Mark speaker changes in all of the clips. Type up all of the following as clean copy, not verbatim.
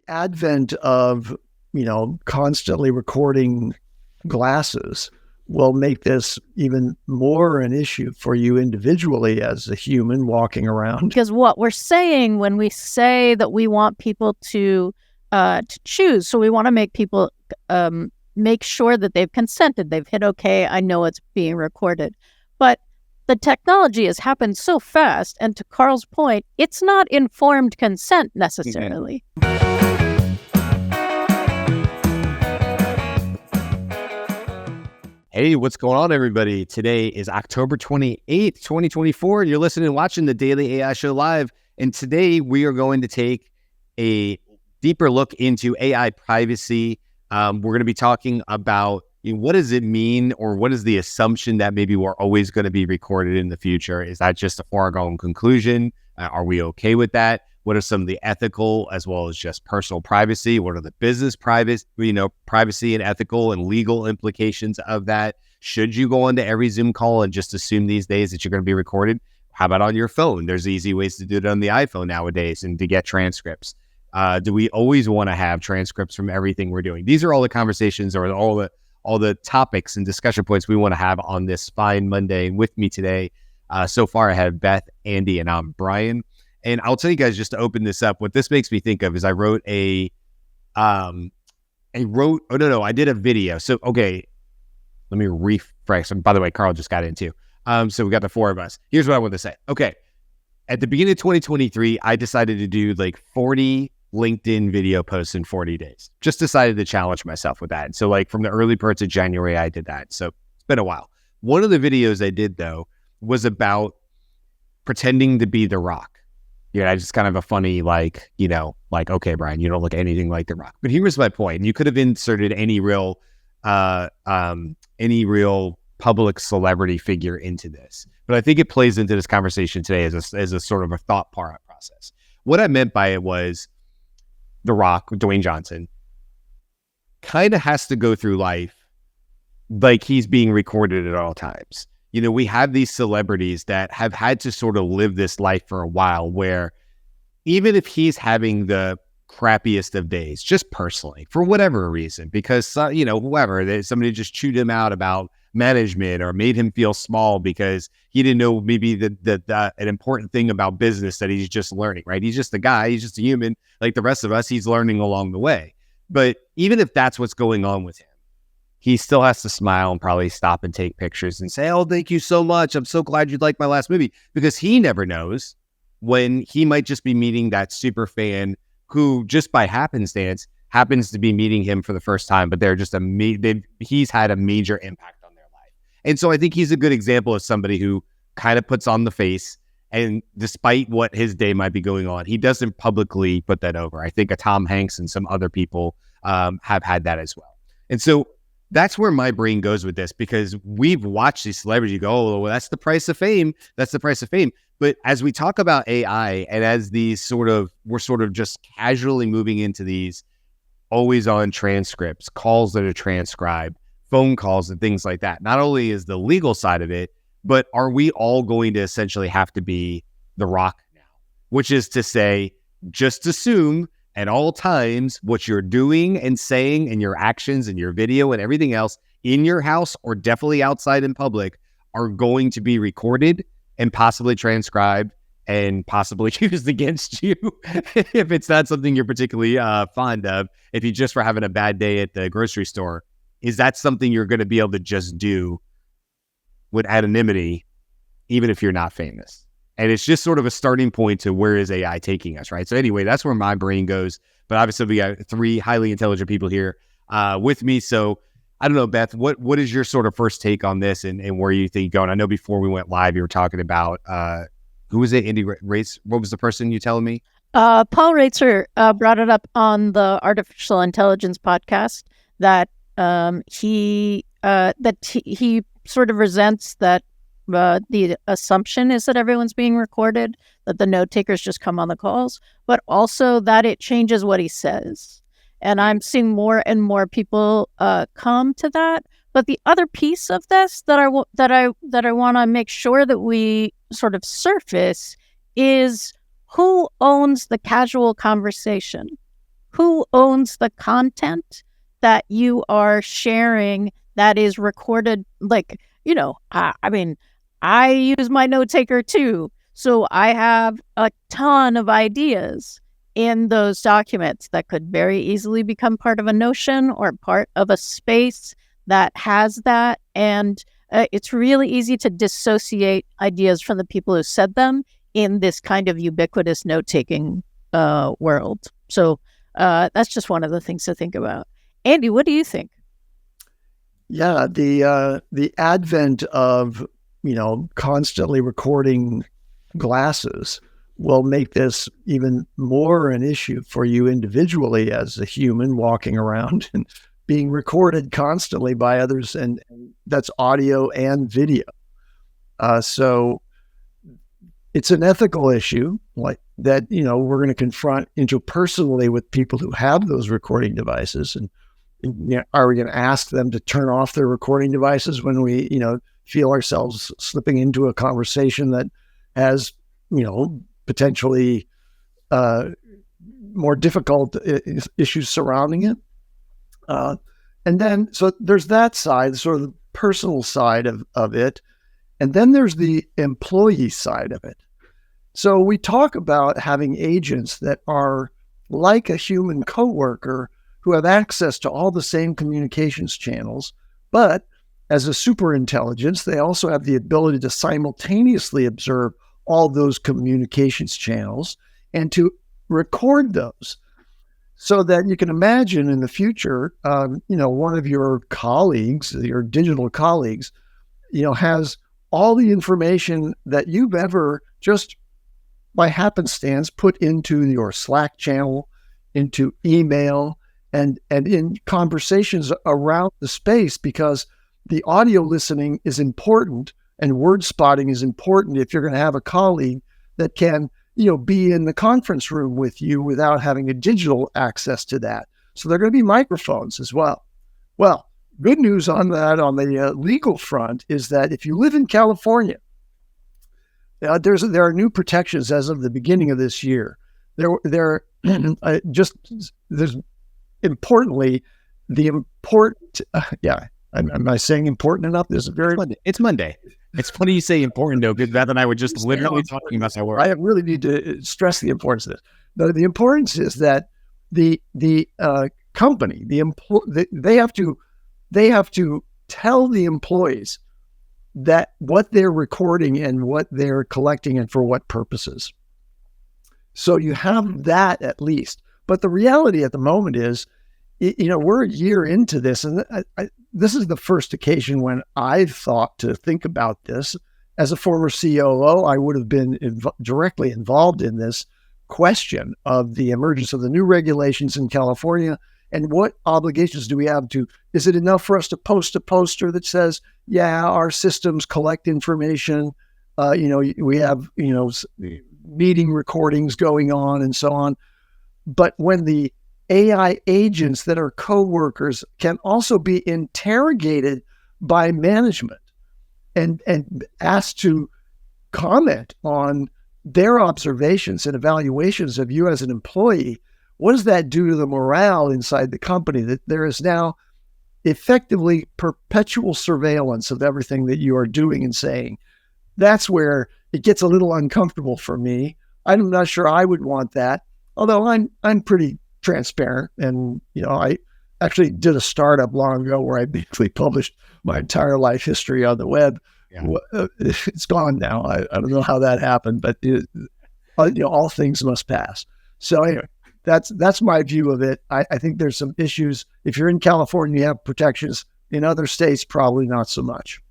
Speaker 1: advent of, constantly recording glasses will make this even more an issue for you individually as a human walking around.
Speaker 2: Because what we're saying when we say that we want people to choose, so we want to make people make sure that they've consented, they've hit okay, I know it's being recorded. But the technology has happened so fast, and to Karl's point, it's not informed consent necessarily.
Speaker 3: Hey, what's going on, everybody? Today is October 28th, 2024. You're listening and watching the Daily AI Show Live. And today we are going to take a deeper look into AI privacy. We're going to be talking about what does it mean, or what is the assumption that maybe we're always going to be recorded in the future? Is that just a foregone conclusion? Are we okay with that? What are some of the ethical as well as just personal privacy? What are the business privacy and ethical and legal implications of that? Should you go onto every Zoom call and just assume these days that you're going to be recorded? How about on your phone? There's easy ways to do it on the iPhone nowadays and to get transcripts. Do we always want to have transcripts from everything we're doing? These are all the conversations or all the topics and discussion points we want to have on this fine Monday. With me today, so far I have Beth, Andy, and I'm Brian. And I'll tell you guys, just to open this up, what this makes me think of is I wrote I did a video. So, okay, let me refresh. By the way, Karl just got in too. So we got the four of us. Here's what I want to say. Okay. At the beginning of 2023, I decided to do like 40 LinkedIn video posts in 40 days. Just decided to challenge myself with that. And so like from the early parts of January, I did that. So it's been a while. One of the videos I did though was about pretending to be The Rock. Yeah, just kind of a funny, okay, Brian, you don't look anything like The Rock. But here was my point. You could have inserted any real public celebrity figure into this. But I think it plays into this conversation today as a sort of a thought process. What I meant by it was The Rock, Dwayne Johnson, kind of has to go through life like he's being recorded at all times. We have these celebrities that have had to sort of live this life for a while where even if he's having the crappiest of days, just personally, for whatever reason, because, somebody just chewed him out about management or made him feel small because he didn't know maybe an important thing about business that he's just learning, right? He's just a guy. He's just a human like the rest of us. He's learning along the way. But even if that's what's going on with him, he still has to smile and probably stop and take pictures and say, oh, thank you so much. I'm so glad you liked my last movie, because he never knows when he might just be meeting that super fan who just by happenstance happens to be meeting him for the first time, but they're just he's had a major impact on their life. And so I think he's a good example of somebody who kind of puts on the face, and despite what his day might be going on, he doesn't publicly put that over. I think Tom Hanks and some other people have had that as well. And so that's where my brain goes with this, because we've watched these celebrities go, oh, well, that's the price of fame. That's the price of fame. But as we talk about AI, and as we're sort of just casually moving into these always on transcripts, calls that are transcribed, phone calls and things like that, not only is the legal side of it, but are we all going to essentially have to be The Rock now? Which is to say, just assume at all times what you're doing and saying and your actions and your video and everything else in your house or definitely outside in public are going to be recorded and possibly transcribed and possibly used against you if it's not something you're particularly fond of. If you just were having a bad day at the grocery store, is that something you're going to be able to just do with anonymity, even if you're not famous? And it's just sort of a starting point to where is AI taking us, right? So anyway, that's where my brain goes. But obviously we got three highly intelligent people here with me. So I don't know, Beth, what is your sort of first take on this and where you think going? I know before we went live, you were talking about, who was it? Andy Reiser? What was the person you telling me?
Speaker 2: Paul Reiser brought it up on the Artificial Intelligence podcast that he sort of resents that the assumption is that everyone's being recorded, that the note takers just come on the calls, but also that it changes what he says. And I'm seeing more and more people come to that. But the other piece of this that I want to make sure that we sort of surface is who owns the casual conversation. who owns the content that you are sharing that is recorded? Like, I mean, I use my note taker too. So I have a ton of ideas in those documents that could very easily become part of a notion or part of a space that has that. And it's really easy to dissociate ideas from the people who said them in this kind of ubiquitous note-taking world. So that's just one of the things to think about. Andy, what do you think?
Speaker 1: Yeah, the advent of constantly recording glasses will make this even more an issue for you individually as a human walking around and being recorded constantly by others, and that's audio and video. So it's an ethical issue like that, we're going to confront interpersonally with people who have those recording devices. And are we going to ask them to turn off their recording devices when we, feel ourselves slipping into a conversation that has, potentially more difficult issues surrounding it? And then, so there's that side, sort of the personal side of it. And then there's the employee side of it. So we talk about having agents that are like a human coworker who have access to all the same communications channels, but as a superintelligence, they also have the ability to simultaneously observe all those communications channels and to record those. So that you can imagine in the future, one of your colleagues, your digital colleagues, has all the information that you've ever just by happenstance put into your Slack channel, into email, and in conversations around the space, because the audio listening is important and word spotting is important if you're going to have a colleague that can be in the conference room with you without having a digital access to that. So there are going to be microphones as well. Well, good news on that, on the legal front, is that if you live in California, there are new protections as of the beginning of this year. There's importantly the important. Am I saying important enough?
Speaker 3: It's Monday. It's funny you say important though, because Beth and I were just literally talking about that word.
Speaker 1: I really need to stress the importance of this. The importance is that the company, they have to tell the employees that what they're recording and what they're collecting and for what purposes. So you have that at least. But the reality at the moment is, we're a year into this, and this is the first occasion when I've thought to think about this. As a former COO, I would have been directly involved in this question of the emergence of the new regulations in California, and what obligations do we have to, is it enough for us to post a poster that says, yeah, our systems collect information, we have, meeting recordings going on and so on. But when the AI agents that are coworkers can also be interrogated by management and asked to comment on their observations and evaluations of you as an employee, what does that do to the morale inside the company, that there is now effectively perpetual surveillance of everything that you are doing and saying? That's where it gets a little uncomfortable for me. I'm not sure I would want that, although I'm pretty transparent. And, I actually did a startup long ago where I basically published my entire life history on the web. Yeah. It's gone now. I don't know how that happened, but all things must pass. So anyway, that's my view of it. I think there's some issues. If you're in California, you have protections. In other states, probably not so much.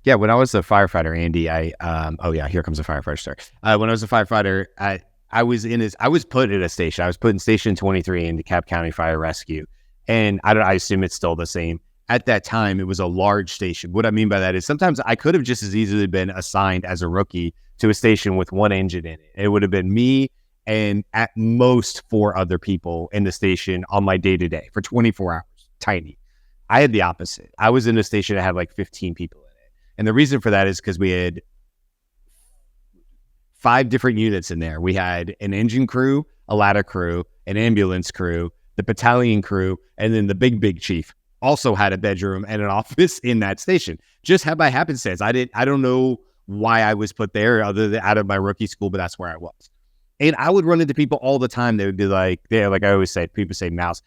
Speaker 3: Yeah, when I was a firefighter, Andy, here comes a firefighter story. When I was a firefighter, I was put at a station. I was put in Station 23 in DeKalb County Fire Rescue. And I assume it's still the same. At that time, it was a large station. What I mean by that is sometimes I could have just as easily been assigned as a rookie to a station with one engine in it. It would have been me and at most 4 other people in the station on my day-to-day for 24 hours. Tiny. I had the opposite. I was in a station that had like 15 people in it. And the reason for that is because we had 5 different units in there. We had an engine crew, a ladder crew, an ambulance crew, the battalion crew, and then the big chief also had a bedroom and an office in that station. Just by happenstance. I don't know why I was put there other than out of my rookie school, but that's where I was. And I would run into people all the time. They would be like, like I always say, people say, Mouse,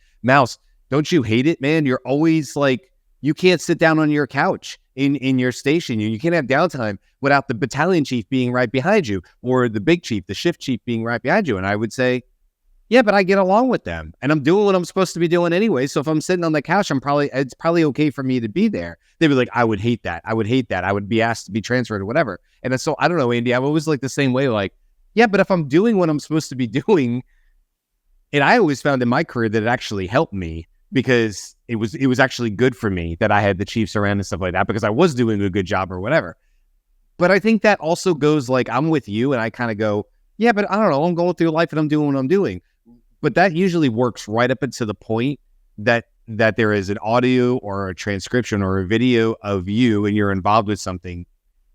Speaker 3: don't you hate it, man? You're always like, you can't sit down on your couch in your station. You can't have downtime without the battalion chief being right behind you or the big chief, the shift chief being right behind you. And I would say, yeah, but I get along with them and I'm doing what I'm supposed to be doing anyway. So if I'm sitting on the couch, it's probably okay for me to be there. They'd be like, I would hate that. I would be asked to be transferred or whatever. And so I don't know, Andy, I'm always like the same way, like, yeah, but if I'm doing what I'm supposed to be doing, and I always found in my career that it actually helped me because it was actually good for me that I had the chiefs around and stuff like that because I was doing a good job or whatever. But I think that also goes like, I'm with you and I kind of go, yeah, but I don't know, I'm going through life and I'm doing what I'm doing. But that usually works right up until the point that there is an audio or a transcription or a video of you and you're involved with something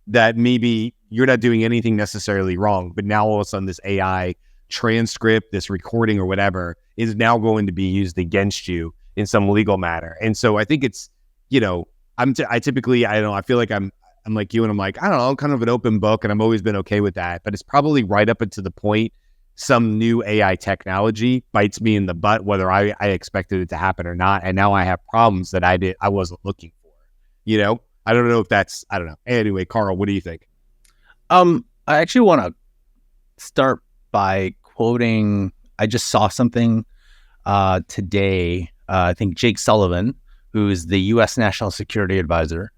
Speaker 3: that maybe you're not doing anything necessarily wrong, but now all of a sudden this AI transcript, this recording or whatever is now going to be used against you in some legal matter. And so I think it's, I typically, I don't know, I feel like I'm like you and I'm like, I don't know, I'm kind of an open book and I've always been okay with that, but it's probably right up until the point some new AI technology bites me in the butt, whether I expected it to happen or not. And now I have problems that I wasn't looking for, I don't know if that's, I don't know. Anyway, Karl, what do you think?
Speaker 4: I actually want to start by quoting, I just saw something today. I think Jake Sullivan, who is the U.S. National Security Advisor,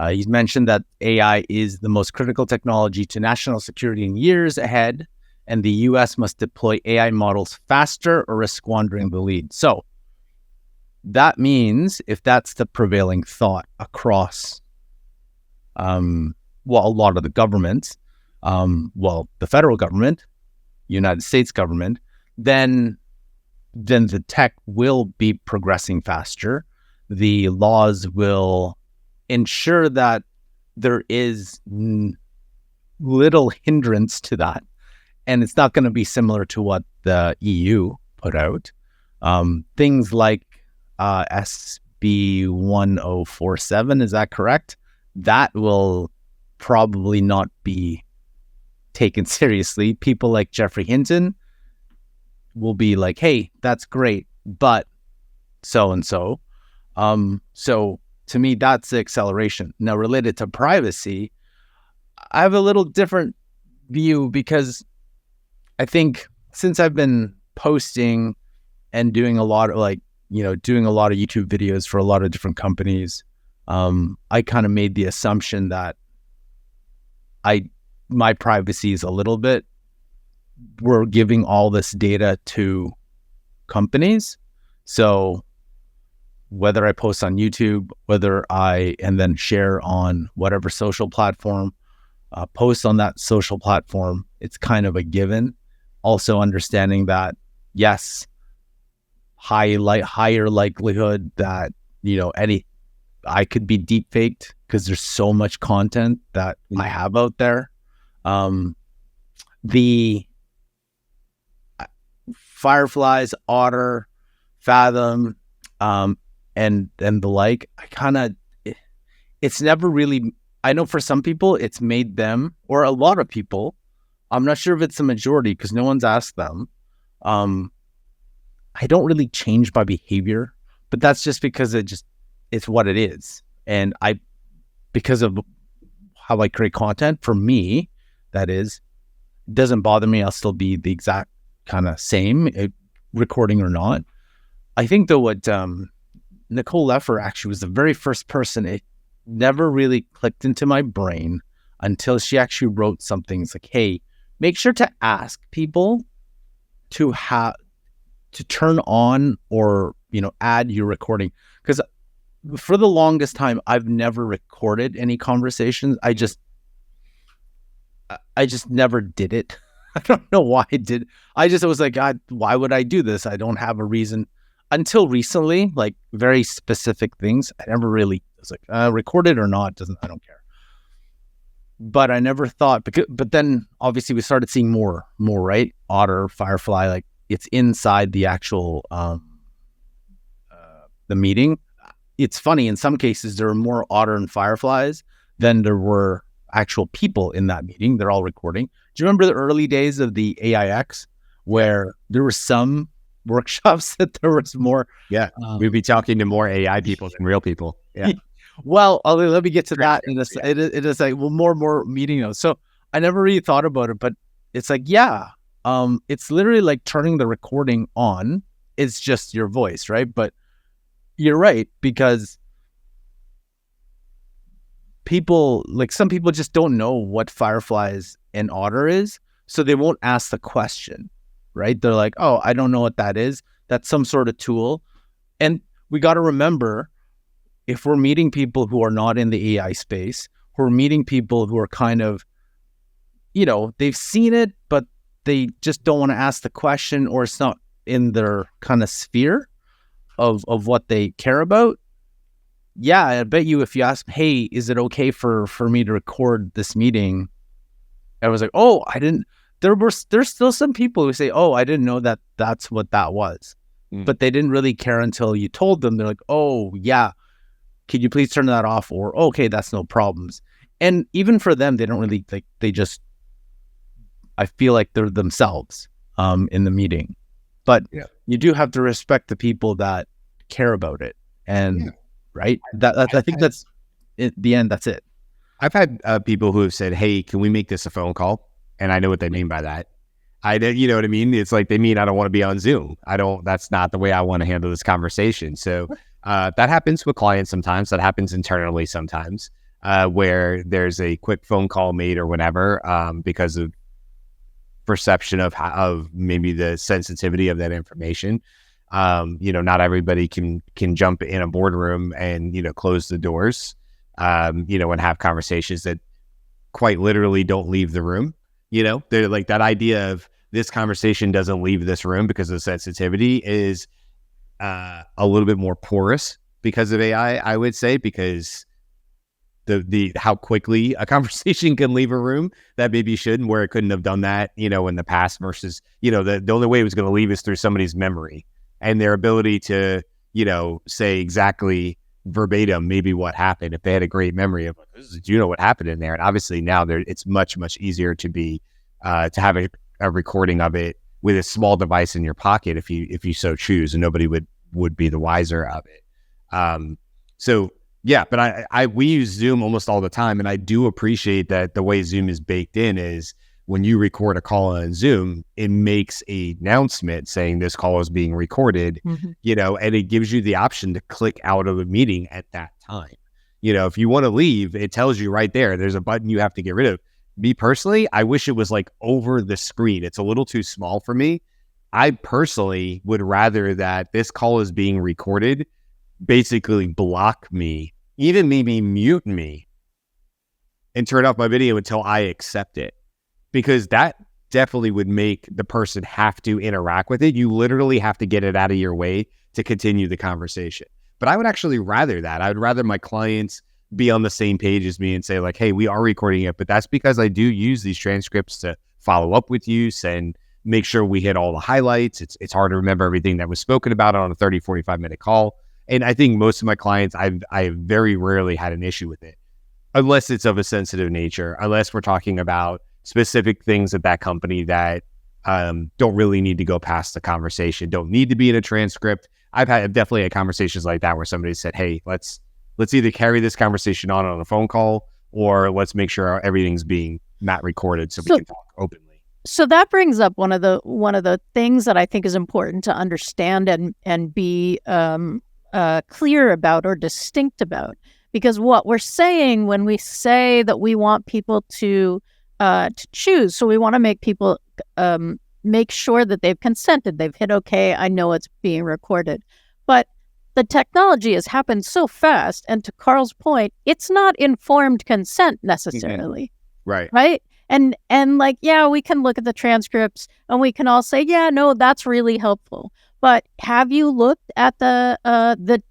Speaker 4: he's mentioned that AI is the most critical technology to national security in years ahead, and the U.S. must deploy AI models faster or risk squandering the lead. So that means if that's the prevailing thought across, a lot of the governments, the federal government, United States government, then the tech will be progressing faster. The laws will ensure that there is little hindrance to that. And it's not going to be similar to what the EU put out. Things like SB 1047, is that correct? That will probably not be taken seriously. People like Jeffrey Hinton will be like, hey, that's great, but so-and-so. So to me, that's the acceleration. Now, related to privacy, I have a little different view because I think since I've been posting and doing a lot of YouTube videos for a lot of different companies, I kind of made the assumption that my privacy is a little bit, we're giving all this data to companies. So whether I post on YouTube, and then share on whatever social platform, post on that social platform, it's kind of a given. Also understanding that, yes, higher likelihood that, I could be deepfaked because there's so much content that I have out there. The Fireflies, Otter, Fathom, and the like, it's never really, I know for some people it's made them, or a lot of people, I'm not sure if it's the majority because no one's asked them. I don't really change my behavior, but that's just because it's what it is. And because of how I create content, for me, that is, it doesn't bother me. I'll still be the exact kind of same, recording or not. I think though what Nicole Leffer actually was the very first person, it never really clicked into my brain until she actually wrote something. It's like, hey, make sure to ask people to turn on or, add your recording. Because for the longest time, I've never recorded any conversations. I just never did it. I don't know why I did. I was like, God, why would I do this? I don't have a reason. Until recently, like very specific things, I never really was like, recorded or not, I don't care. But I never thought, but then obviously we started seeing more, right? Otter, Firefly, like it's inside the actual the meeting. It's funny, in some cases there were more otter and fireflies than there were actual people in that meeting. They're all recording. Do you remember the early days of the AIX where there were some workshops that there was more?
Speaker 3: Yeah, we'd be talking to more AI people than real people. Yeah.
Speaker 4: Well, let me get to that. It is like, well, more meeting notes. So I never really thought about it, but it's like, yeah, it's literally like turning the recording on. It's just your voice, right? But you're right, because some people just don't know what fireflies and otter is, so they won't ask the question, right? They're like, oh, I don't know what that is. That's some sort of tool. And we got to remember, if we're meeting people who are not in the AI space, who are meeting people who are kind of, they've seen it, but they just don't want to ask the question, or it's not in their kind of sphere of what they care about. Yeah, I bet you if you ask, hey, is it okay for me to record this meeting? I was like, oh, I didn't. There's still some people who say, oh, I didn't know that that's what that was. But they didn't really care until you told them. They're like, oh, yeah, can you please turn that off? Or, okay, that's no problems. And even for them, they don't really, I feel like they're themselves in the meeting. But you do have to respect the people that care about it. And right, I think that's at the end. That's it.
Speaker 3: I've had people who have said, hey, can we make this a phone call? And I know what they mean by that. You know what I mean? It's like they mean I don't want to be on Zoom. That's not the way I want to handle this conversation. So that happens with clients sometimes. That happens internally sometimes, where there's a quick phone call made or whatever, because of perception of maybe the sensitivity of that information. Not everybody can jump in a boardroom and, close the doors, and have conversations that quite literally don't leave the room. They're like, that idea of this conversation doesn't leave this room because of sensitivity is a little bit more porous because of AI, I would say, because the how quickly a conversation can leave a room that maybe shouldn't, where it couldn't have done that, in the past, versus, the only way it was going to leave is through somebody's memory and their ability to, say exactly verbatim maybe what happened if they had a great memory of, do you know what happened in there? And obviously now it's much, much easier to be to have a recording of it with a small device in your pocket if you so choose, and nobody would be the wiser of it. So yeah, but we use Zoom almost all the time, and I do appreciate that the way Zoom is baked in is when you record a call on Zoom, it makes an announcement saying this call is being recorded, and it gives you the option to click out of a meeting at that time. If you want to leave, it tells you right there. There's a button you have to get rid of. Me personally, I wish it was like over the screen. It's a little too small for me. I personally would rather that this call is being recorded, basically block me, even maybe mute me, and turn off my video until I accept it. Because that definitely would make the person have to interact with it. You literally have to get it out of your way to continue the conversation. But I would actually rather that. I would rather my clients be on the same page as me and say like, hey, we are recording it, but that's because I do use these transcripts to follow up with you and make sure we hit all the highlights. It's hard to remember everything that was spoken about on a 30, 45-minute call. And I think most of my clients, I've very rarely had an issue with it, unless it's of a sensitive nature, unless we're talking about specific things at that company that don't really need to go past the conversation, don't need to be in a transcript. I've definitely had conversations like that where somebody said, hey, let's either carry this conversation on a phone call, or let's make sure everything's being not recorded so we can talk openly.
Speaker 2: So that brings up one of the things that I think is important to understand and be clear about or distinct about, because what we're saying when we say that we want people to choose, so we want to make people make sure that they've consented, they've hit okay, I know it's being recorded. But the technology has happened so fast, and to Karl's point, it's not informed consent necessarily. Right? And like, yeah, we can look at the transcripts and we can all say, yeah, no, that's really helpful. But have you looked at the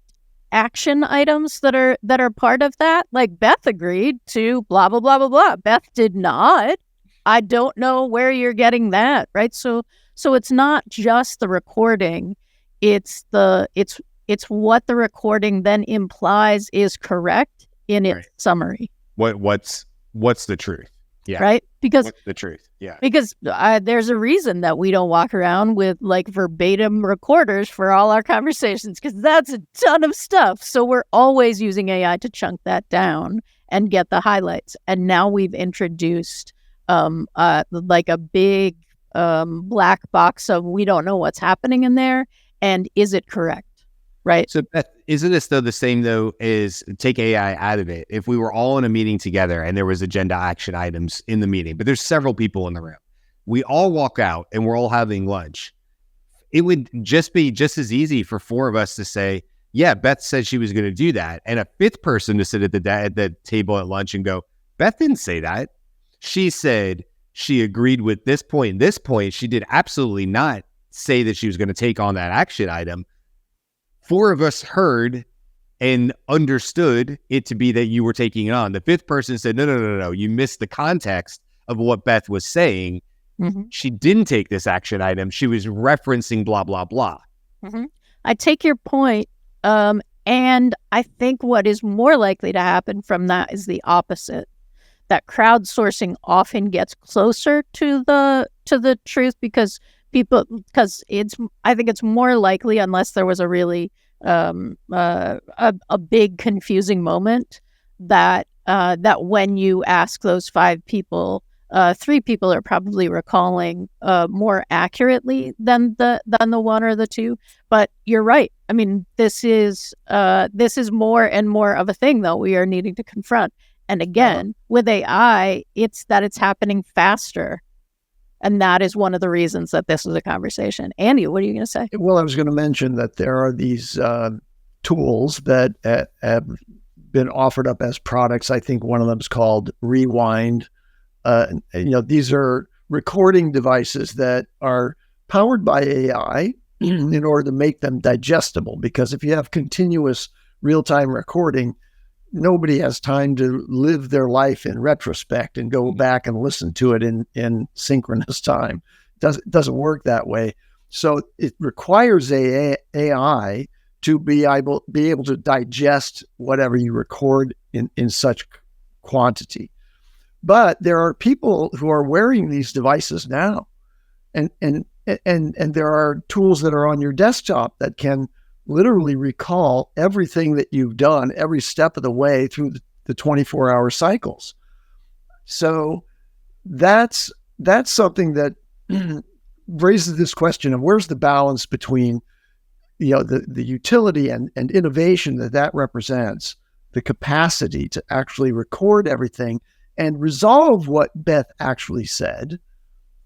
Speaker 2: action items that are part of that? Like Beth agreed to blah, blah, blah, blah, blah. Beth did not. I don't know where you're getting that, right? So So it's not just the recording, it's what the recording then implies is correct in its summary.
Speaker 3: What's the truth? Yeah.
Speaker 2: Right? Because
Speaker 3: what's the truth? Yeah.
Speaker 2: Because there's a reason that we don't walk around with like verbatim recorders for all our conversations, because that's a ton of stuff. So we're always using AI to chunk that down and get the highlights. And now we've introduced like a big black box of we don't know what's happening in there. And is it correct? Right.
Speaker 3: So Beth, isn't this though the same though is take AI out of it? If we were all in a meeting together and there was agenda action items in the meeting, but there's several people in the room, we all walk out and we're all having lunch. It would just be just as easy for four of us to say, yeah, Beth said she was going to do that. And a fifth person to sit at the table at lunch and go, Beth didn't say that. She said she agreed with this point and this point. She did absolutely not say that she was going to take on that action item. Four of us heard and understood it to be that you were taking it on. The fifth person said, no, you missed the context of what Beth was saying.
Speaker 2: Mm-hmm.
Speaker 3: She didn't take this action item. She was referencing blah, blah, blah.
Speaker 2: Mm-hmm. I take your point. And I think what is more likely to happen from that is the opposite. That crowdsourcing often gets closer to the truth because I think it's more likely, unless there was a really a big confusing moment, that when you ask those five people, three people are probably recalling more accurately than the one or the two. But you're right. I mean, this is more and more of a thing though we are needing to confront. And again, with AI, it's happening faster. And that is one of the reasons that this is a conversation. Andy, what are you going to say?
Speaker 1: Well, I was going to mention that there are these tools that have been offered up as products. I think one of them is called Rewind. These are recording devices that are powered by AI in order to make them digestible. Because if you have continuous real-time recording, nobody has time to live their life in retrospect and go back and listen to it in synchronous time. It doesn't work that way. So it requires AI to be able to digest whatever you record in such quantity. But there are people who are wearing these devices now, and there are tools that are on your desktop that can literally recall everything that you've done every step of the way through the 24-hour cycles. So that's something that raises this question of where's the balance between the utility and innovation that represents, the capacity to actually record everything and resolve what Beth actually said,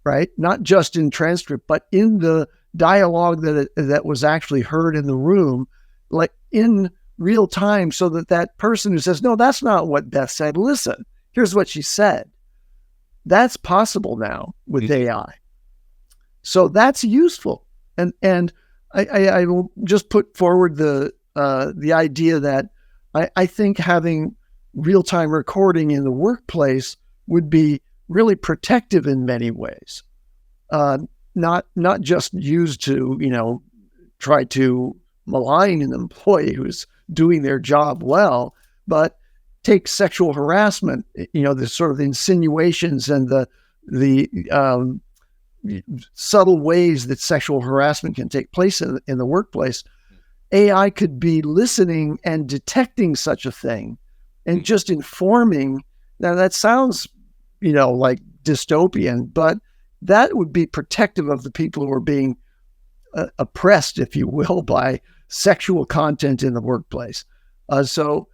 Speaker 1: right? Not just in transcript, but in the dialogue that was actually heard in the room, like in real time, so that person who says, no, that's not what Beth said. Listen, here's what she said. That's possible now with AI. So that's useful. And I will just put forward the idea that I think having real-time recording in the workplace would be really protective in many ways. Not just used to, try to malign an employee who's doing their job well, but take sexual harassment, the sort of insinuations and the subtle ways that sexual harassment can take place in the workplace. AI could be listening and detecting such a thing and just informing. Now that sounds, like dystopian, but that would be protective of the people who are being oppressed, if you will, by sexual content in the workplace. So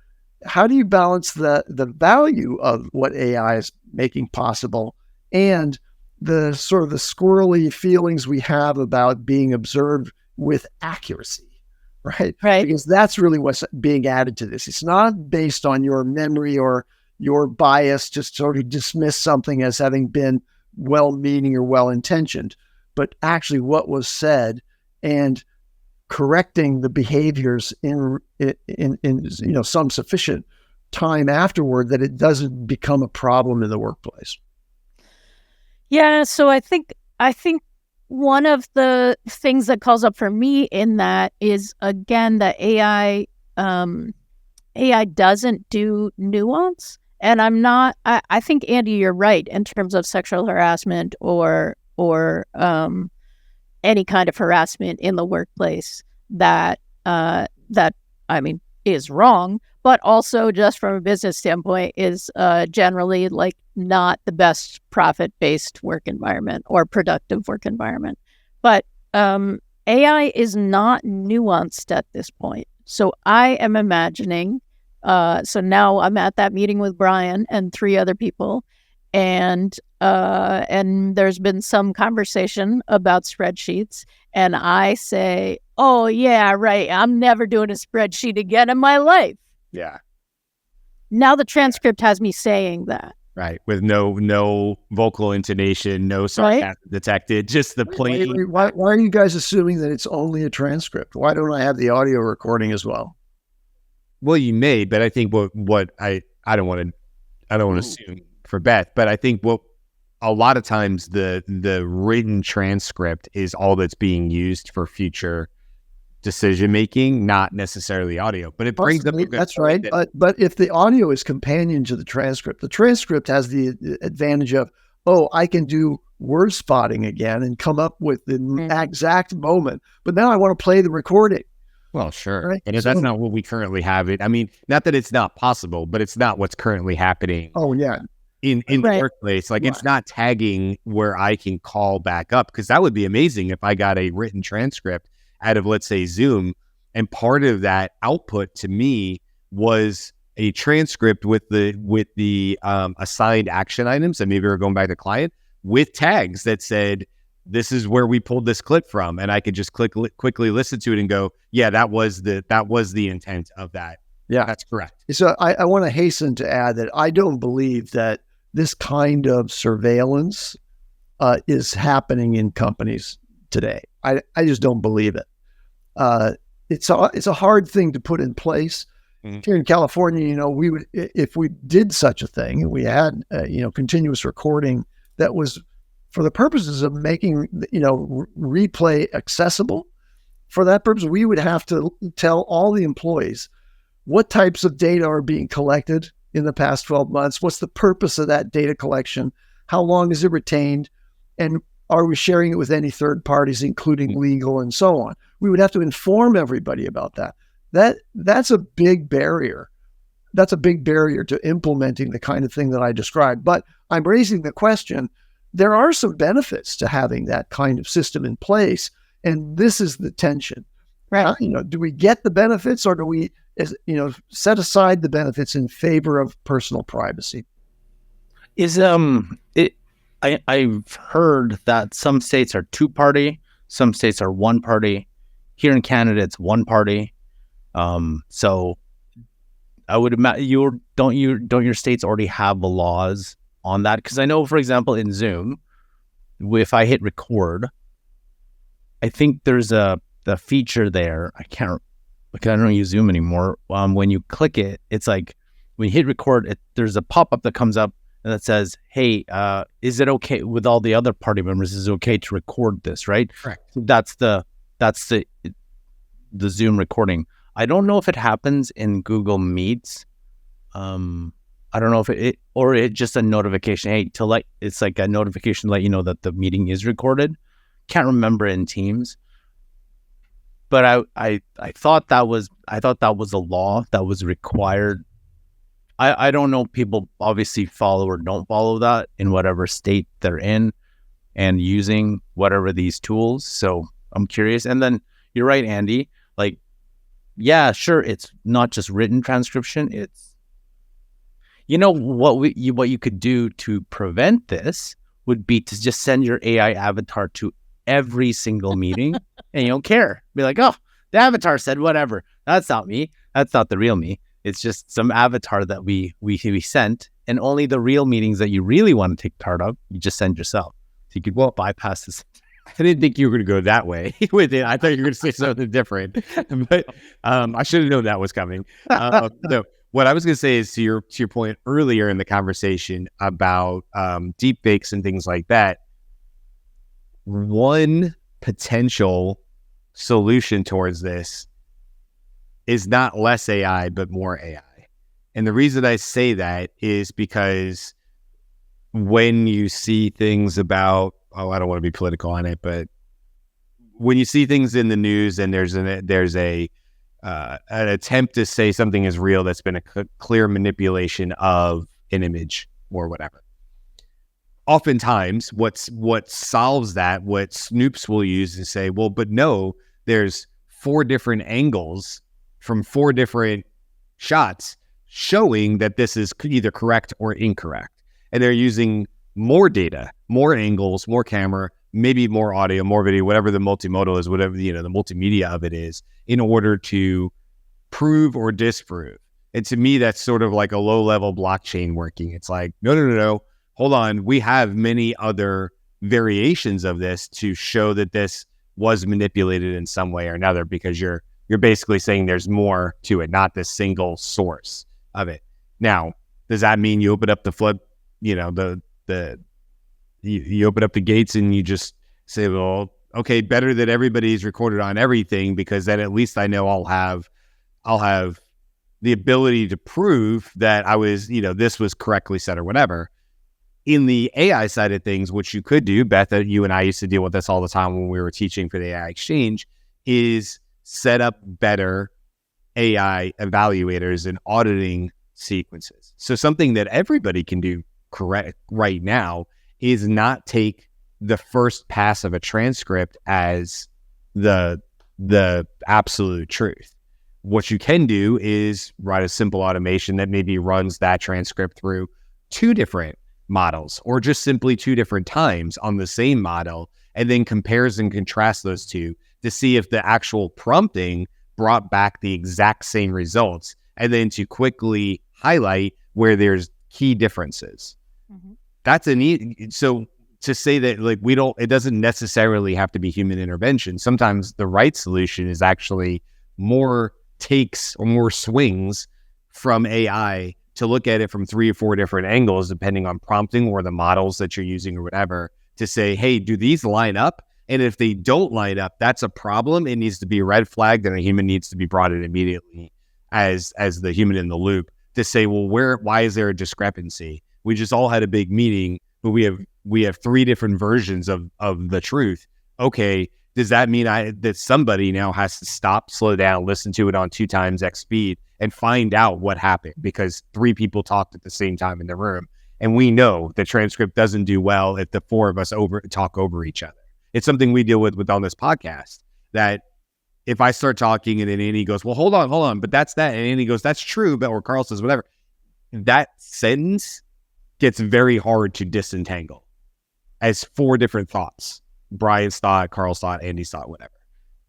Speaker 1: how do you balance the value of what AI is making possible and the sort of the squirrely feelings we have about being observed with accuracy, right?
Speaker 2: Right.
Speaker 1: Because that's really what's being added to this. It's not based on your memory or your bias to sort of dismiss something as having been well-meaning or well-intentioned, but actually what was said and correcting the behaviors in some sufficient time afterward that it doesn't become a problem in the workplace.
Speaker 2: Yeah, so I think one of the things that calls up for me in that is, again, that AI doesn't do nuance. And I think, Andy, you're right in terms of sexual harassment or any kind of harassment in the workplace that is wrong, but also just from a business standpoint is generally like not the best profit-based work environment or productive work environment. But AI is not nuanced at this point. So I am imagining, so now I'm at that meeting with Brian and 3 other people, and there's been some conversation about spreadsheets, and I say, oh yeah, right, I'm never doing a spreadsheet again in my life.
Speaker 3: Yeah.
Speaker 2: Now the transcript has me saying that.
Speaker 3: Right. With no vocal intonation, no sarcasm detected, just the plain.
Speaker 1: Why are you guys assuming that it's only a transcript? Why don't I have the audio recording as well?
Speaker 3: Well, you may, but I think what I don't want to assume for Beth, but I think what a lot of times the written transcript is all that's being used for future decision making, not necessarily audio. But it brings up a good
Speaker 1: that's
Speaker 3: point
Speaker 1: right. But if the audio is companion to the transcript has the advantage of, I can do word spotting again and come up with the exact moment. But now I want to play the recording.
Speaker 3: Well, sure.
Speaker 1: Right?
Speaker 3: And if that's not what we currently have it. I mean, not that it's not possible, but it's not what's currently happening.
Speaker 1: Oh, yeah.
Speaker 3: In the workplace. Like it's not tagging where I can call back up, because that would be amazing if I got a written transcript out of, let's say, Zoom. And part of that output to me was a transcript with the assigned action items. And maybe we're going back to client with tags that said, this is where we pulled this clip from. And I could just quickly listen to it and go, yeah, that was the intent of that.
Speaker 1: Yeah,
Speaker 3: that's correct.
Speaker 1: So I want to hasten to add that I don't believe that this kind of surveillance is happening in companies today. I just don't believe it. It's a hard thing to put in place. Mm-hmm. Here in California, we would, if we did such a thing, and we had continuous recording that was for the purposes of making replay accessible. For that purpose, we would have to tell all the employees what types of data are being collected in the past 12 months. What's the purpose of that data collection? How long is it retained? And are we sharing it with any third parties, including legal and so on? We would have to inform everybody about that. That's a big barrier. That's a big barrier to implementing the kind of thing that I described. But I'm raising the question, there are some benefits to having that kind of system in place. And this is the tension. Right. Do we get the benefits, or do we set aside the benefits in favor of personal privacy?
Speaker 4: I've heard that some states are 2-party, some states are 1-party. Here in Canada, it's 1-party. So I would imagine don't your states already have the laws on that? Because I know, for example, in Zoom, if I hit record, I think there's the feature there. I don't use Zoom anymore. When you click it, it's like when you hit record, there's a pop-up that comes up and that says, hey, is it okay with all the other party members? Is it okay to record this, right?
Speaker 3: Correct.
Speaker 4: So that's the Zoom recording. I don't know if it happens in Google Meets. I don't know if it's just a notification. Hey, it's like a notification to let you know that the meeting is recorded. Can't remember in Teams. But I thought that was a law that was required. I don't know, people obviously follow or don't follow that in whatever state they're in and using whatever these tools. So I'm curious. And then you're right, Andy. Like, yeah, sure, it's not just written transcription. It's what you could do to prevent this would be to just send your AI avatar to every single meeting and you don't care. Be like, oh, the avatar said whatever. That's not me. That's not the real me. It's just some avatar that we sent, and only the real meetings that you really want to take part of, you just send yourself. So you could bypass this.
Speaker 3: I didn't think you were going to go that way with it. I thought you were going to say something different, but I should have known that was coming. No, what I was going to say is to your point earlier in the conversation about deepfakes and things like that. one potential solution towards this is not less AI, but more AI. And the reason I say that is because when you see things about, I don't want to be political on it, but when you see things in the news and there's an attempt to say something is real that's been a clear manipulation of an image or whatever, oftentimes what solves that, what snoops will use is say, well, but no, there's 4 different angles from 4 different shots showing that this is either correct or incorrect. And they're using more data, more angles, more camera, maybe more audio, more video, whatever the multimodal is, whatever the multimedia of it is, in order to prove or disprove. And to me, that's sort of like a low-level blockchain working. It's like, no, hold on. We have many other variations of this to show that this was manipulated in some way or another, because you're basically saying there's more to it, not this single source of it. Now, does that mean you open up the flood, you open up the gates and you just say, well, okay, better that everybody's recorded on everything, because then at least I know I'll have the ability to prove that I was, this was correctly said or whatever. In the AI side of things, which you could do, Beth, you and I used to deal with this all the time when we were teaching for the AI exchange, is set up better AI evaluators and auditing sequences. So something that everybody can do correct right now is not take the first pass of a transcript as the absolute truth. What you can do is write a simple automation that maybe runs that transcript through 2 different models, or just simply 2 different times on the same model, and then compares and contrasts those 2 to see if the actual prompting brought back the exact same results, and then to quickly highlight where there's key differences. Mm-hmm. That's so to say that, like, it doesn't necessarily have to be human intervention. Sometimes the right solution is actually more takes or more swings from AI to look at it from 3 or 4 different angles, depending on prompting or the models that you're using or whatever, to say, hey, do these line up? And if they don't line up, that's a problem. It needs to be red flagged, and a human needs to be brought in immediately as the human in the loop to say, well, why is there a discrepancy? We just all had a big meeting, but we have 3 different versions of the truth. Okay, does that mean that somebody now has to stop, slow down, listen to it on 2 times X speed and find out what happened, because 3 people talked at the same time in the room? And we know the transcript doesn't do well if the 4 of us talk over each other. It's something we deal with on this podcast, that if I start talking and then Annie goes, well, hold on, but that's that. And Annie goes, that's true, but, or Karl says, whatever. That sentence gets very hard to disentangle as 4 different thoughts. Brian's thought, Karl's thought, Andy's thought, whatever.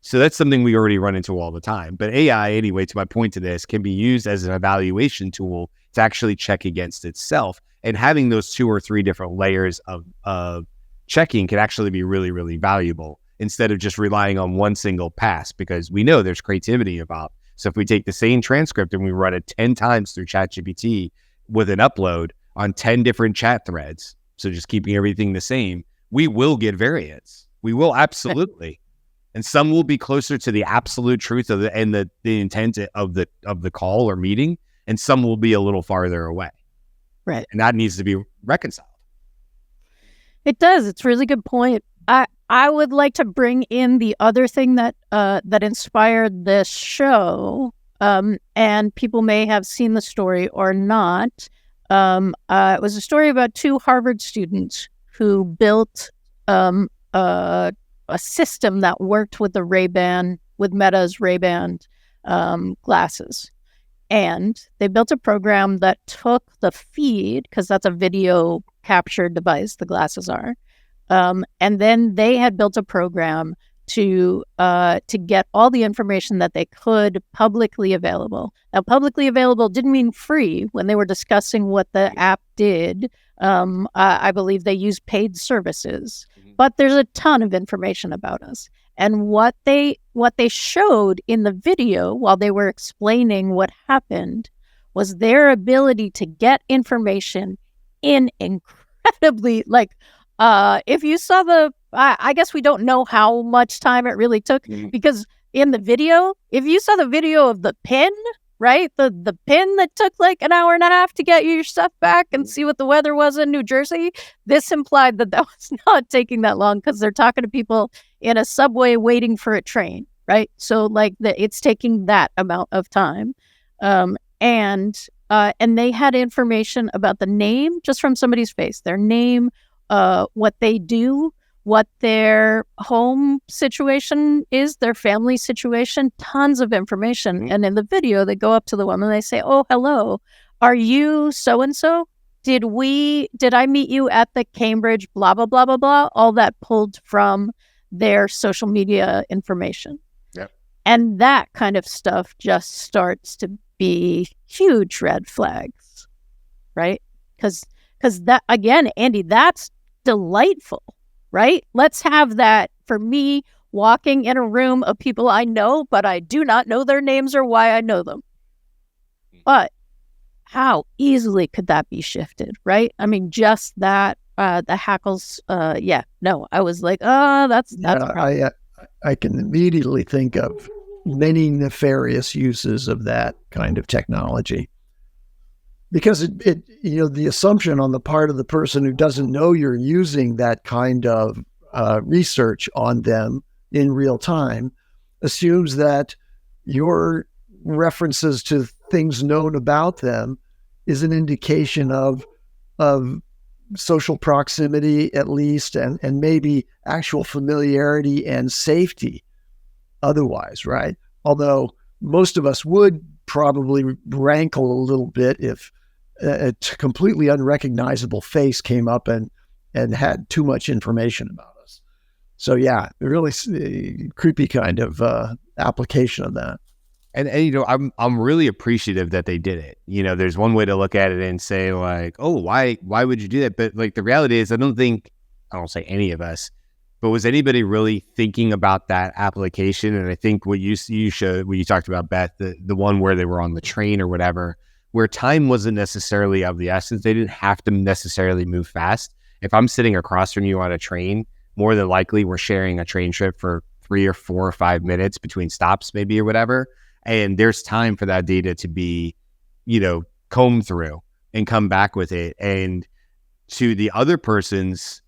Speaker 3: So that's something we already run into all the time. But AI, anyway, to my point to this, can be used as an evaluation tool to actually check against itself. And having those 2 or 3 different layers of checking can actually be really, really valuable, instead of just relying on one single pass, because we know there's creativity involved. So if we take the same transcript and we run it 10 times through ChatGPT with an upload on 10 different chat threads, so just keeping everything the same, we will get variance. We will absolutely. And some will be closer to the absolute truth of the intent of the call or meeting, and some will be a little farther away.
Speaker 2: Right.
Speaker 3: And that needs to be reconciled.
Speaker 2: It does. It's a really good point. I would like to bring in the other thing that inspired this show, and people may have seen the story or not. It was a story about 2 Harvard students who built a system that worked with the Ray-Ban, with Meta's Ray-Ban glasses. And they built a program that took the feed, because that's a video capture device, the glasses are. And then they had built a program to get all the information that they could publicly available. Now, publicly available didn't mean free. When they were discussing what the app did, I believe they used paid services. But there's a ton of information about us. And what they showed in the video while they were explaining what happened was their ability to get information in incredibly, if you saw I guess we don't know how much time it really took, because in the video, if you saw the video of the pin, right, the pin that took like an hour and a half to get your stuff back and see what the weather was in New Jersey, this implied that was not taking that long, because they're talking to people in a subway waiting for a train, right? So like it's taking that amount of time, and they had information about the name just from somebody's face, their name, what they do, what their home situation is, their family situation, tons of information. And in the video, they go up to the woman and they say, "Oh, hello, are you so-and-so? Did I meet you at the Cambridge blah, blah, blah, blah, blah?" All that pulled from their social media information.
Speaker 3: Yep.
Speaker 2: And that kind of stuff just starts to be huge red flags, right? Because that, again, Andy, that's delightful. Right? Let's have that for me, walking in a room of people I know, but I do not know their names or why I know them. But how easily could that be shifted, right? I mean, just that, the hackles, I was like, oh, that's
Speaker 1: I can immediately think of many nefarious uses of that kind of technology. Because it the assumption on the part of the person who doesn't know you're using that kind of research on them in real time assumes that your references to things known about them is an indication of social proximity, at least, and maybe actual familiarity and safety otherwise, right? Although most of us would probably rankle a little bit if a completely unrecognizable face came up and had too much information about us. So yeah, really creepy kind of application of that.
Speaker 3: And I'm really appreciative that they did it. There's one way to look at it and say like, oh, why would you do that? But like the reality is, I don't say any of us, but was anybody really thinking about that application? And I think what you showed, when you talked about Beth, the one where they were on the train or whatever, where time wasn't necessarily of the essence. They didn't have to necessarily move fast. If I'm sitting across from you on a train, more than likely we're sharing a train trip for 3 or 4 or 5 minutes between stops maybe or whatever. And there's time for that data to be, combed through and come back with it. And to the other person's,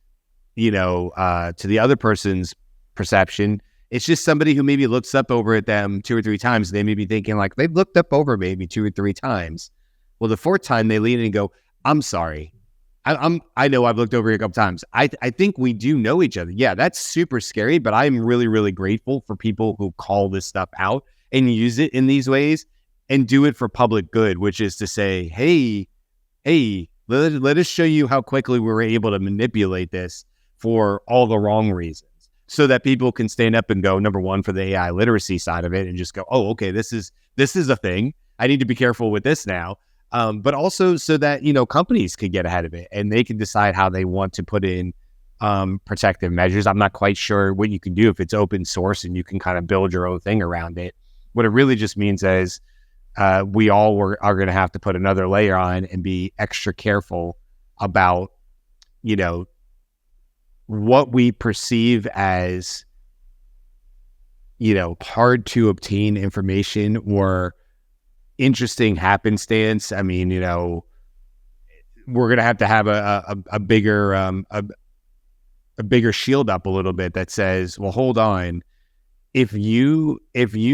Speaker 3: perception, it's just somebody who maybe looks up over at them 2 or 3 times. They may be thinking like they've looked up over maybe 2 or 3 times. Well, the 4th time they lean in and go, "I'm sorry. I know I've looked over here a couple times. I think we do know each other." Yeah, that's super scary, but I'm really, really grateful for people who call this stuff out and use it in these ways and do it for public good, which is to say, hey, let us show you how quickly we were able to manipulate this for all the wrong reasons, so that people can stand up and go, number one, for the AI literacy side of it, and just go, oh, okay, this is a thing. I need to be careful with this now. But also so that, companies could get ahead of it and they can decide how they want to put in protective measures. I'm not quite sure what you can do if it's open source and you can kind of build your own thing around it. What it really just means is we all are going to have to put another layer on and be extra careful about, what we perceive as, hard to obtain information or interesting happenstance. I mean, we're going to have a bigger shield up a little bit that says, well, hold on. If you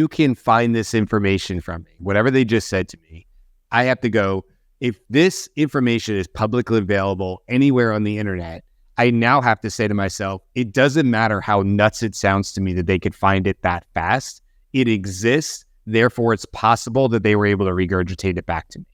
Speaker 3: can find this information from me, whatever they just said to me, I have to go, if this information is publicly available anywhere on the internet, I now have to say to myself, it doesn't matter how nuts it sounds to me that they could find it that fast. It exists. Therefore, it's possible that they were able to regurgitate it back to me.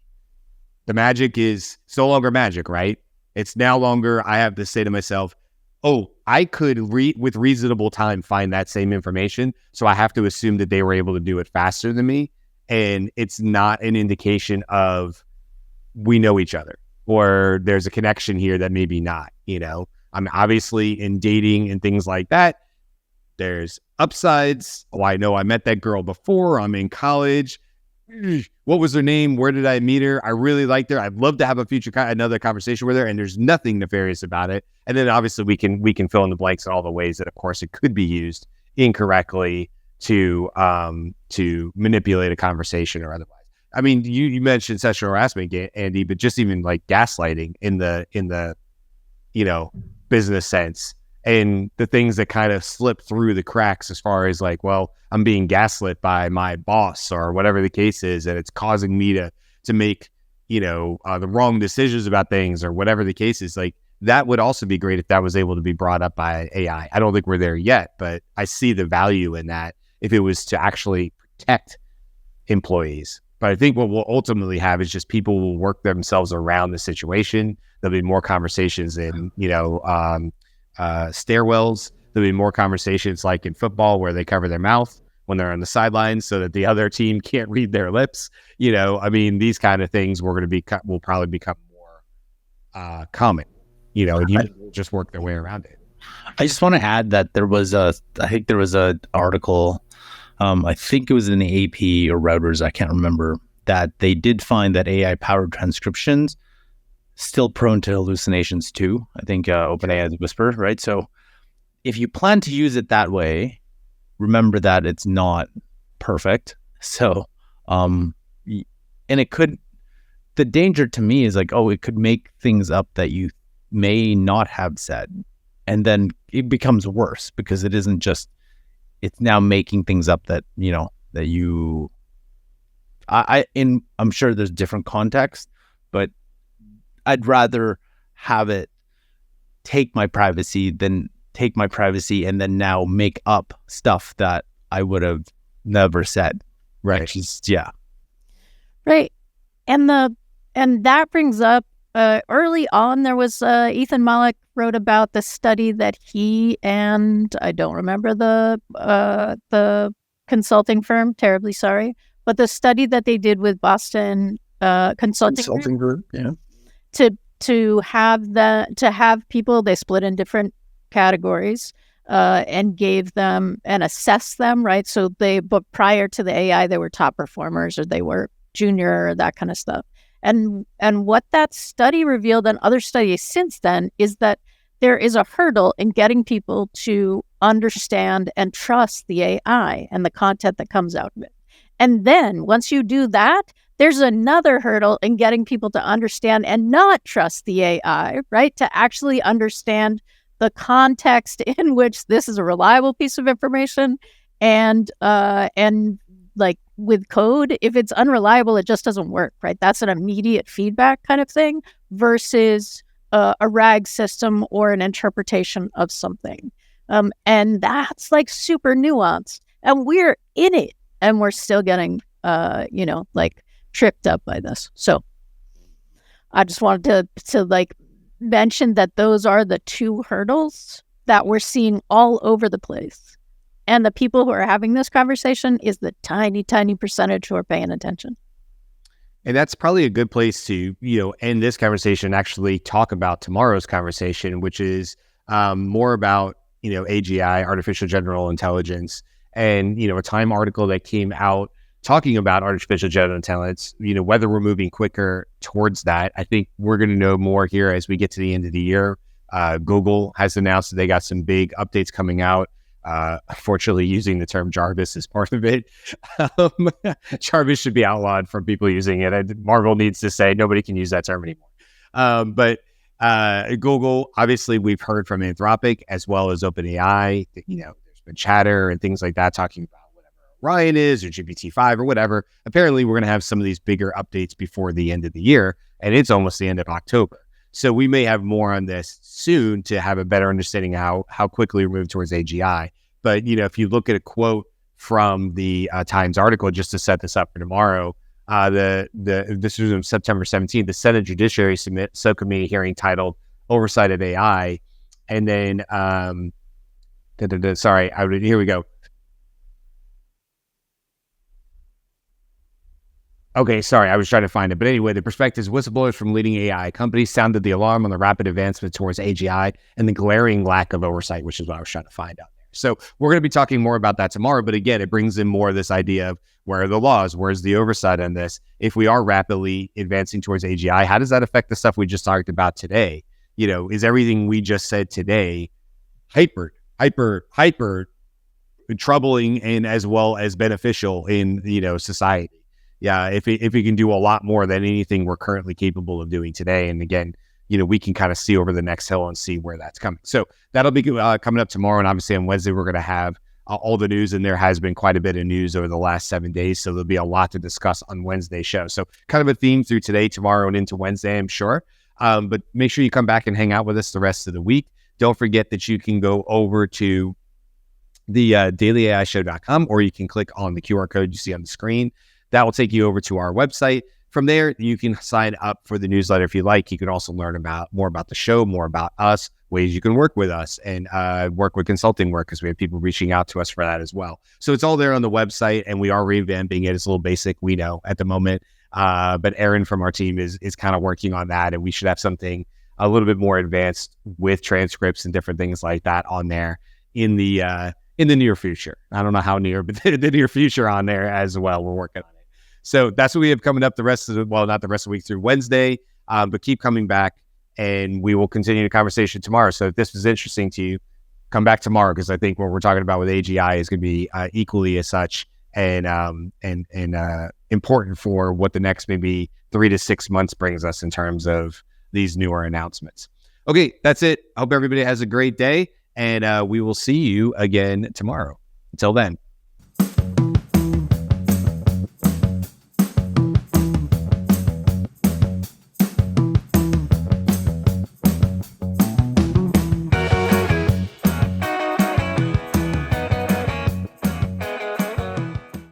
Speaker 3: The magic is no longer magic, right? It's now longer, I have to say to myself, oh, I could, with reasonable time, find that same information. So I have to assume that they were able to do it faster than me. And it's not an indication of we know each other or there's a connection here that maybe not, I'm obviously in dating and things like that. There's upsides. Oh, I know I met that girl before. I'm in college. what was her name? Where did I meet her? I really liked her. I'd love to have another conversation with her. And there's nothing nefarious about it. And then obviously we can fill in the blanks in all the ways that, of course, it could be used incorrectly to manipulate a conversation or otherwise. I mean, you mentioned sexual harassment, Andy, but just even like gaslighting in the business sense, and the things that kind of slip through the cracks as far as like, well, I'm being gaslit by my boss or whatever the case is, and it's causing me to make the wrong decisions about things or whatever the case is. Like, that would also be great if that was able to be brought up by AI. I don't think we're there yet, but I see the value in that if it was to actually protect employees. But I think what we'll ultimately have is just people will work themselves around the situation. There'll be more conversations in, stairwells. There'll be more conversations like in football where they cover their mouth when they're on the sidelines so that the other team can't read their lips. These kind of things will probably become more common, and you just work their way around it.
Speaker 4: I just want to add that there was an article, I think it was in the AP or Routers, I can't remember, that they did find that AI-powered transcriptions still prone to hallucinations too. I think OpenAI has Whisper, right? So if you plan to use it that way, remember that it's not perfect. So, and it could, the danger to me is like, it could make things up that you may not have said. And then it becomes worse because it isn't just, it's now making things up that, I'm sure there's different context, but I'd rather have it take my privacy and then now make up stuff that I would have never said.
Speaker 3: Right.
Speaker 2: Right. And that brings up, early on, there was Ethan Malik wrote about the study that he and I don't remember the consulting firm, terribly sorry, but the study that they did with Boston Consulting Group,
Speaker 1: yeah,
Speaker 2: to have people, they split in different categories and gave them and assessed them, right? So but prior to the AI, they were top performers or they were junior or that kind of stuff. And what that study revealed and other studies since then is that there is a hurdle in getting people to understand and trust the AI and the content that comes out of it. And then once you do that, there's another hurdle in getting people to understand and not trust the AI, right? To actually understand the context in which this is a reliable piece of information and like with code, if it's unreliable, it just doesn't work, right? That's an immediate feedback kind of thing versus a RAG system or an interpretation of something. And that's like super nuanced. And we're in it and we're still getting, tripped up by this. So I just wanted to like mention that those are the two hurdles that we're seeing all over the place. And the people who are having this conversation is the tiny, tiny percentage who are paying attention.
Speaker 3: And that's probably a good place to, end this conversation and actually talk about tomorrow's conversation, which is more about, AGI, artificial general intelligence, and, a Time article that came out talking about artificial general intelligence, whether we're moving quicker towards that. I think we're going to know more here as we get to the end of the year. Google has announced that they got some big updates coming out. Unfortunately, using the term Jarvis is part of it. Jarvis should be outlawed from people using it. Marvel needs to say nobody can use that term anymore. But Google, obviously, we've heard from Anthropic as well as OpenAI. There's been chatter and things like that talking about whatever Orion is or GPT-5 or whatever. Apparently, we're going to have some of these bigger updates before the end of the year, and it's almost the end of October. So we may have more on this soon to have a better understanding of how quickly we move towards AGI. But, if you look at a quote from the Times article, just to set this up for tomorrow, this was on September 17th, the Senate Judiciary Subcommittee hearing titled Oversight of AI. And then, here we go. Okay, sorry, I was trying to find it. But anyway, the perspectives whistleblowers from leading AI companies sounded the alarm on the rapid advancement towards AGI and the glaring lack of oversight, which is what I was trying to find out there. So we're going to be talking more about that tomorrow. But again, it brings in more of this idea of where are the laws? Where's the oversight on this? If we are rapidly advancing towards AGI, how does that affect the stuff we just talked about today? Is everything we just said today hyper troubling and as well as beneficial in, society? Yeah, if it can do a lot more than anything we're currently capable of doing today. And again, we can kind of see over the next hill and see where that's coming. So that'll be coming up tomorrow. And obviously on Wednesday, we're going to have all the news. And there has been quite a bit of news over the last 7 days. So there'll be a lot to discuss on Wednesday's show. So kind of a theme through today, tomorrow, and into Wednesday, I'm sure. But make sure you come back and hang out with us the rest of the week. Don't forget that you can go over to the dailyaishow.com, or you can click on the QR code you see on the screen. That will take you over to our website. From there, you can sign up for the newsletter if you like. You can also learn more about the show, more about us, ways you can work with us, and work with consulting work, because we have people reaching out to us for that as well. So it's all there on the website, and we are revamping it. It's a little basic, we know, at the moment. But Aaron from our team is kind of working on that, and we should have something a little bit more advanced with transcripts and different things like that on there in the near future. I don't know how near, but the near future on there as well. We're working on it. So that's what we have coming up not the rest of the week through Wednesday, but keep coming back, and we will continue the conversation tomorrow. So if this was interesting to you, come back tomorrow, because I think what we're talking about with AGI is going to be equally as such and important for what the next maybe 3 to 6 months brings us in terms of these newer announcements. Okay, that's it. I hope everybody has a great day, and we will see you again tomorrow. Until then.